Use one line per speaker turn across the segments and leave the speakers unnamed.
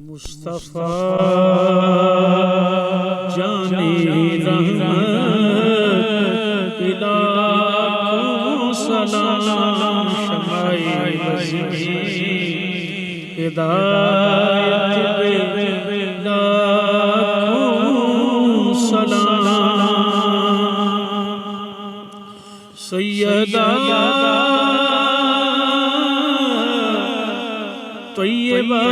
مصطفیٰ جانی رحمت لاکھوں سلام شمع بزمی ہدایت پہ لاکھوں سلام سیدہ طیبہ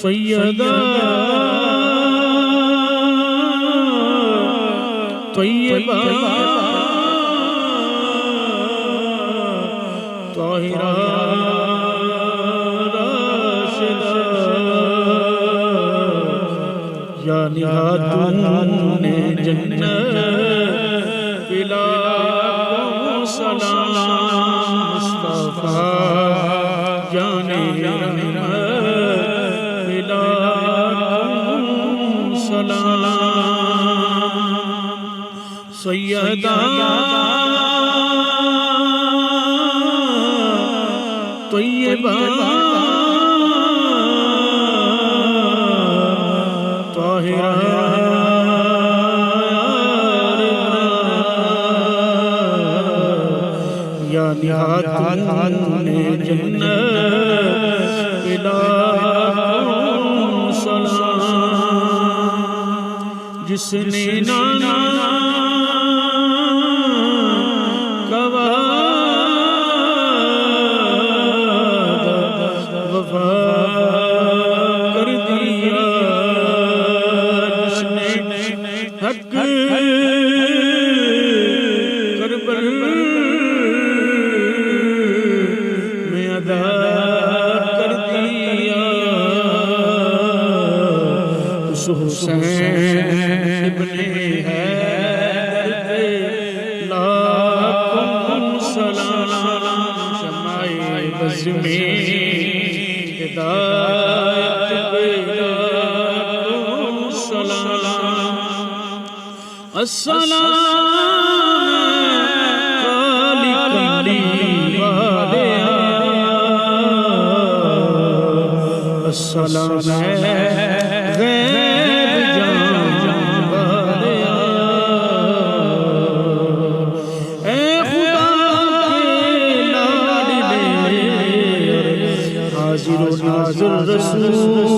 سیدہ طیبہ طاہرہ راشدہ یا نہادون جنت لاکھوں سلام مصطفیٰ جانے سیدہ طیبہ طاہرہ یا نہادون جنت لاکھوں سلام جس نے نانا کربل میں ادا کر دیا اس حسین ابن حیدر پہ لاکھوں سلام شمع بزمی ہدایت پہ لاکھوں سلام السلام السلام غیب جان والیا اے خدا کے لاڈلے حاضر و ناظر رسول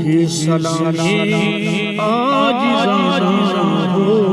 یہ سلامی عاجزانہ ہو